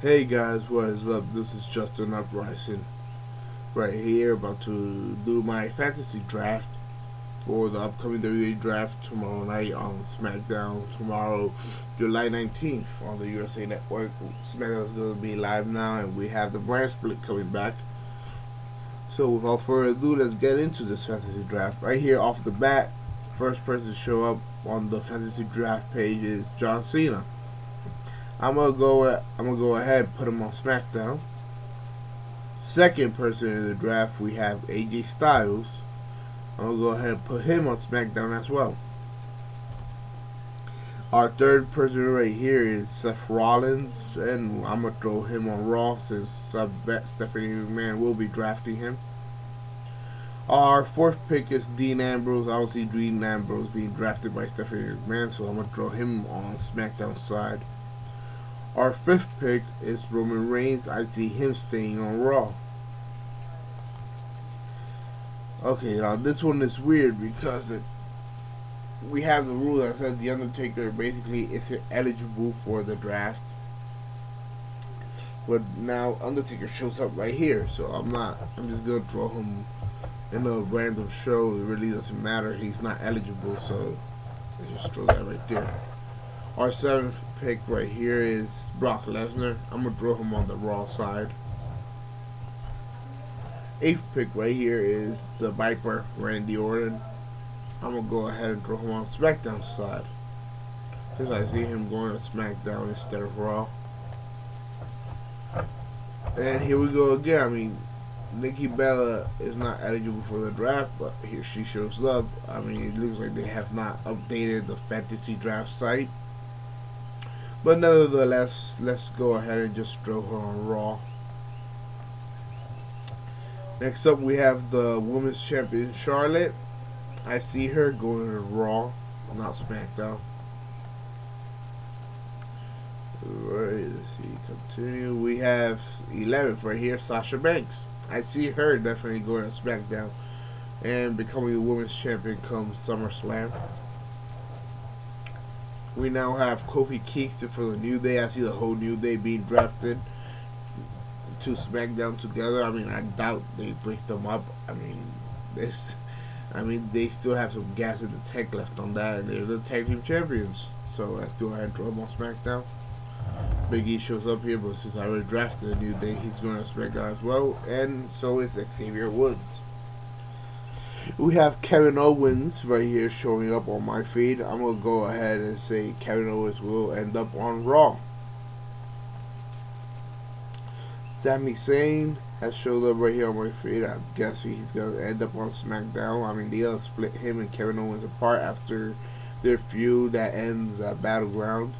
Hey guys, what is up? This is Justin Uprising right here, about to do my fantasy draft for the upcoming WWE Draft tomorrow night on SmackDown. Tomorrow, July 19th on the USA Network. SmackDown is going to be live now, and we have the brand split coming back. So without further ado, let's get into this fantasy draft. Right here off the bat, first person to show up on the fantasy draft page is John Cena. I'm gonna go ahead and put him on SmackDown. Second person in the draft, we have AJ Styles. I'm gonna go ahead and put him on SmackDown as well. Our third person right here is Seth Rollins, and I'm gonna throw him on Raw since I bet Stephanie McMahon will be drafting him. Our fourth pick is Dean Ambrose. Obviously, Dean Ambrose being drafted by Stephanie McMahon, so I'm gonna throw him on SmackDown side. Our fifth pick is Roman Reigns. I see him staying on Raw. Okay, now this one is weird because we have the rule that says The Undertaker basically isn't eligible for the draft. But now Undertaker shows up right here, so I'm just going to throw him in a random show. It really doesn't matter. He's not eligible, so let's just throw that right there. Our seventh pick right here is Brock Lesnar. I'm going to throw him on the Raw side. Eighth pick right here is the Viper, Randy Orton. I'm going to go ahead and throw him on SmackDown side, because I see him going to SmackDown instead of Raw. And here we go again. I mean, Nikki Bella is not eligible for the draft, but here she shows up. I mean, it looks like they have not updated the fantasy draft site. But nevertheless, let's go ahead and just throw her on Raw. Next up, we have the Women's Champion Charlotte. I see her going to Raw, not SmackDown. Alright, let's see. Continue. We have 11th right here, Sasha Banks. I see her definitely going to SmackDown and becoming the Women's Champion come SummerSlam. We now have Kofi Kingston for the New Day. I see the whole New Day being drafted to SmackDown together. I mean, I doubt they break them up. I mean, they still have some gas in the tank left on that, and they're the tag team champions. So let's go ahead and throw them on SmackDown. Big E shows up here, but since I already drafted a New Day, he's going to SmackDown as well, and so is Xavier Woods. We have Kevin Owens right here showing up on my feed. I'm going to go ahead and say Kevin Owens will end up on Raw. Sami Zayn has showed up right here on my feed. I'm guessing he's going to end up on SmackDown. I mean, they don't split him and Kevin Owens apart after their feud that ends at Battleground.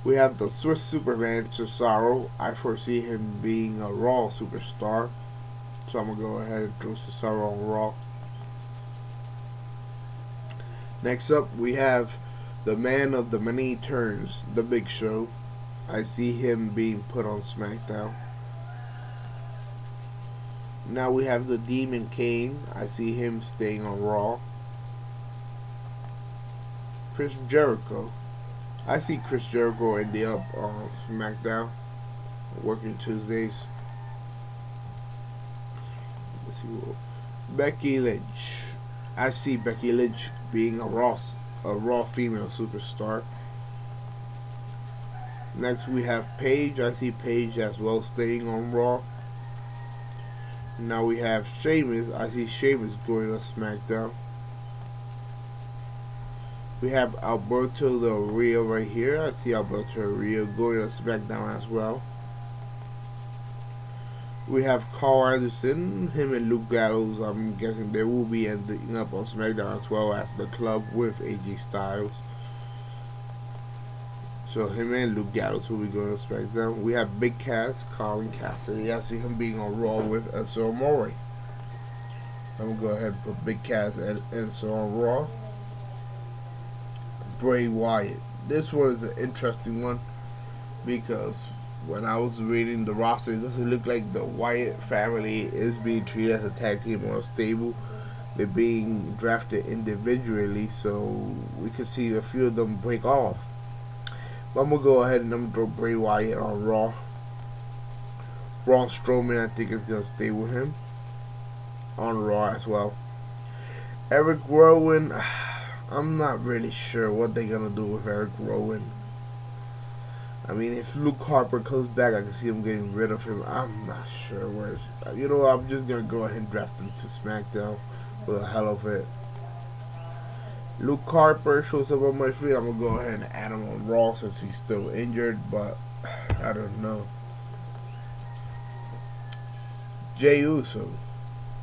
We have the Swiss Superman Cesaro. I foresee him being a Raw superstar, so I'm going to go ahead and throw Cesaro on Raw. Next up, we have the man of the many turns, The Big Show. I see him being put on SmackDown. Now we have the Demon Kane. I see him staying on Raw. Chris Jericho. I see Chris Jericho ending up on SmackDown, working Tuesdays. Let's see what. Becky Lynch. I see Becky Lynch being a Raw female superstar. Next we have Paige. I see Paige as well staying on Raw. Now we have Sheamus. I see Sheamus going to SmackDown. We have Alberto Del Rio right here. I see Alberto Del Rio going to SmackDown as well. We have Carl Anderson. Him and Luke Gallows, I'm guessing they will be ending up on SmackDown as well as the club with AJ Styles. So him and Luke Gallows will be going to SmackDown. We have Big Cass, Colin Cassidy. I see him being on Raw with Enzo Amore. I'm going to go ahead and put Big Cass and Enzo on Raw. Bray Wyatt. This one is an interesting one because when I was reading the roster, it doesn't look like the Wyatt family is being treated as a tag team or a stable. They're being drafted individually, so we could see a few of them break off. But I'm gonna go ahead and I'm gonna throw Bray Wyatt on Raw. Braun Strowman, I think, is gonna stay with him on Raw as well. Eric Rowan, I'm not really sure what they're gonna do with Eric Rowan. I mean, if Luke Harper comes back, I can see him getting rid of him. I'm not sure where. You know, I'm just gonna go ahead and draft him to SmackDown for the hell of it. Luke Harper shows up on my feed. I'm gonna go ahead and add him on Raw since he's still injured, but I don't know. Jey Uso.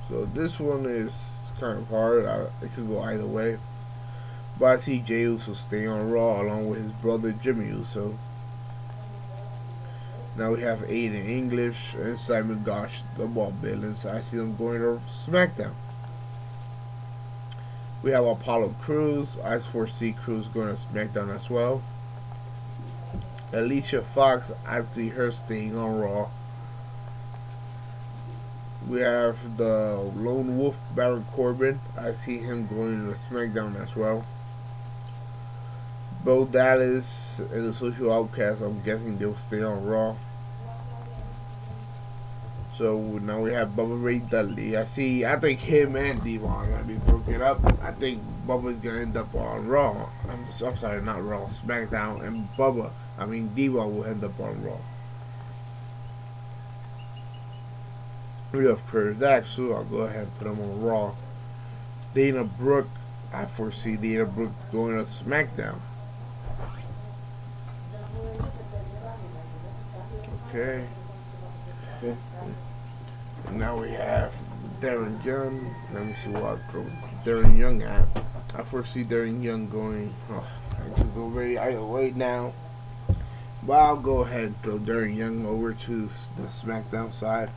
So this one is kind of hard. It could go either way. But I see Jey Uso staying on Raw along with his brother Jimmy Uso. Now we have Aiden English and Simon Gotch, the ball villains. I see them going to SmackDown. We have Apollo Crews. I foresee Crews going to SmackDown as well. Alicia Fox, I see her staying on Raw. We have the Lone Wolf, Baron Corbin. I see him going to SmackDown as well. Bo Dallas and the Social Outcast, I'm guessing they'll stay on Raw. So now we have Bubba Ray Dudley. I think him and Devon are going to be broken up. I think Bubba's going to end up on Raw. I'm sorry, not Raw, SmackDown. And Devon will end up on Raw. We have Curtis Axel. I'll go ahead and put him on Raw. Dana Brooke. I foresee Dana Brooke going to SmackDown. Okay. Now we have Darren Young. Let me see what I'll throw Darren Young at. I foresee Darren Young going. I could go very either way now. But I'll go ahead and throw Darren Young over to the SmackDown side.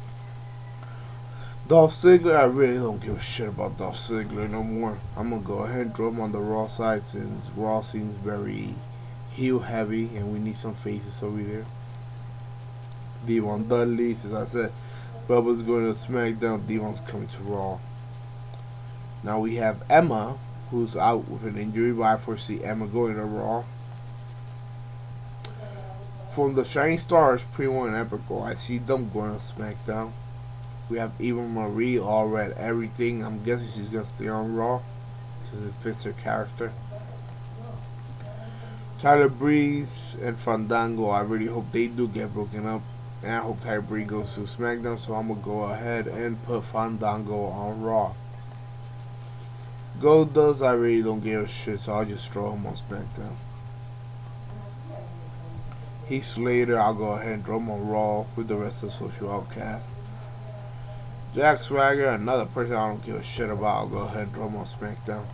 Dolph Ziggler, I really don't give a shit about Dolph Ziggler no more. I'm going to go ahead and throw him on the Raw side since Raw seems very heel heavy and we need some faces over there. Devon Dudley, as I said, Bubba's going to SmackDown, Devon's coming to Raw. Now we have Emma, who's out with an injury, but I foresee Emma going to Raw. From the Shining Stars, Primo and Epico, I see them going to SmackDown. We have Eva Marie, all red everything. I'm guessing she's going to stay on Raw because it fits her character. Tyler Breeze and Fandango, I really hope they do get broken up. And I hope Tyler Breeze goes to SmackDown, so I'm going to go ahead and put Fandango on Raw. Goldust, I really don't give a shit, so I'll just throw him on SmackDown. Heath Slater, I'll go ahead and throw him on Raw with the rest of the Social Outcast. Jack Swagger, another person I don't give a shit about, I'll go ahead and throw him on SmackDown.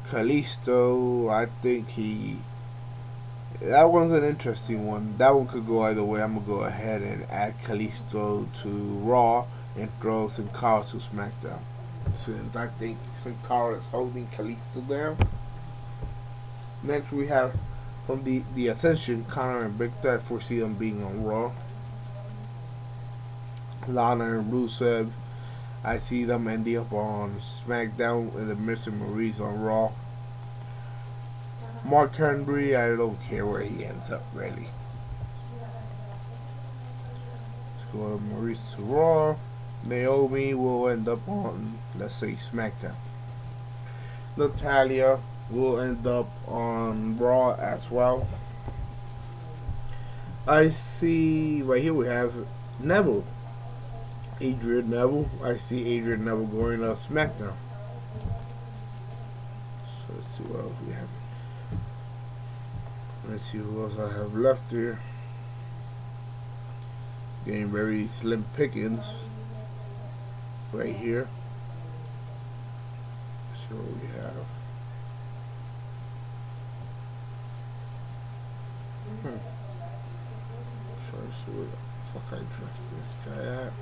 Kalisto, I think that one's an interesting one. That one could go either way. I'm going to go ahead and add Kalisto to Raw and throw Sin Cara to SmackDown. Since I think Sin Cara is holding Kalisto down. Next we have from the Ascension, Connor and Victor. I foresee them being on Raw. Lana and Rusev, I see them ending up on SmackDown and the Miz and Maurice on Raw. Mark Henry, I don't care where he ends up, really. Let's go to Maurice to Raw. Naomi will end up on, let's say, SmackDown. Natalya will end up on Raw as well. I see, right here we have Neville. Adrian Neville. I see Adrian Neville going to SmackDown. So let's see what else we have. Let's see who else I have left here. Getting very slim pickings right here. Let's see what we have. Trying to see where the fuck I drafted this guy at.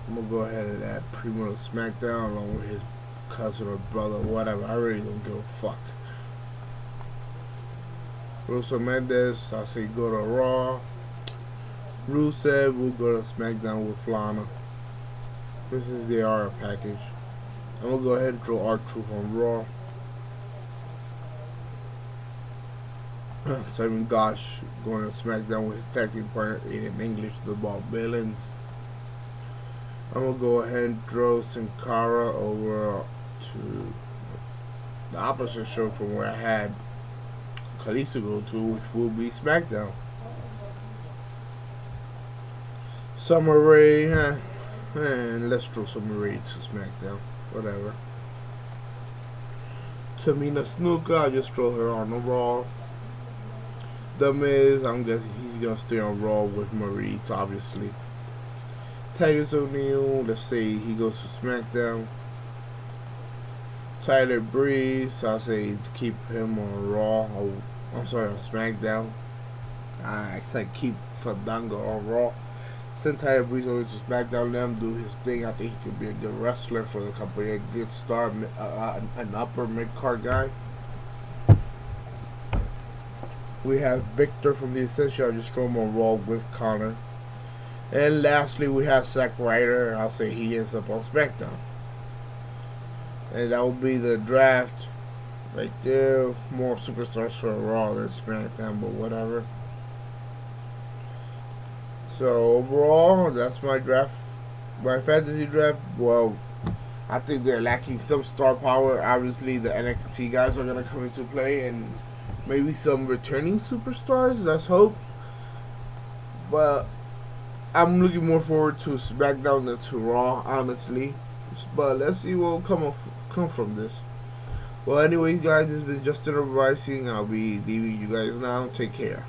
I'm gonna go ahead and add Primo to SmackDown along with his cousin or brother, whatever. I really don't give a fuck. Russo Mendes, I say go to Raw. Rusev will go to SmackDown with Lana. since they are a package. I'm gonna go ahead and throw R-Truth on Raw. Simon Gosh going to SmackDown with his tag team partner in English, the Bob Billings. I'm gonna go ahead and throw Sin Cara over to the opposite show from where I had Kalisto go to, which will be SmackDown. Summer Rae, and let's throw Summer Rae to SmackDown. Whatever. Tamina Snuka, I'll just throw her on the Raw. The Miz, I'm guessing he's gonna stay on Raw with Maurice, obviously. Titus O'Neil, let's say he goes to SmackDown. Tyler Breeze, I'll say keep him on Raw. Oh, I'm sorry, on SmackDown. I said keep Fandango on Raw. Send Tyler Breeze over to SmackDown, let him do his thing. I think he could be a good wrestler for the company, a good star, an upper mid-card guy. We have Victor from the Essential. I'll just throw him on Raw with Connor. And lastly, we have Zack Ryder. I'll say he ends up on SmackDown. And that will be the draft right there. More superstars for Raw than SmackDown, but whatever. So overall, that's my draft, my fantasy draft. Well, I think they're lacking some star power. Obviously, the NXT guys are gonna come into play, and maybe some returning superstars. Let's hope. But I'm looking more forward to SmackDown than to Raw, honestly. But let's see what will come from this. Well, anyways, guys, this has been Justin Rising. I'll be leaving you guys now. Take care.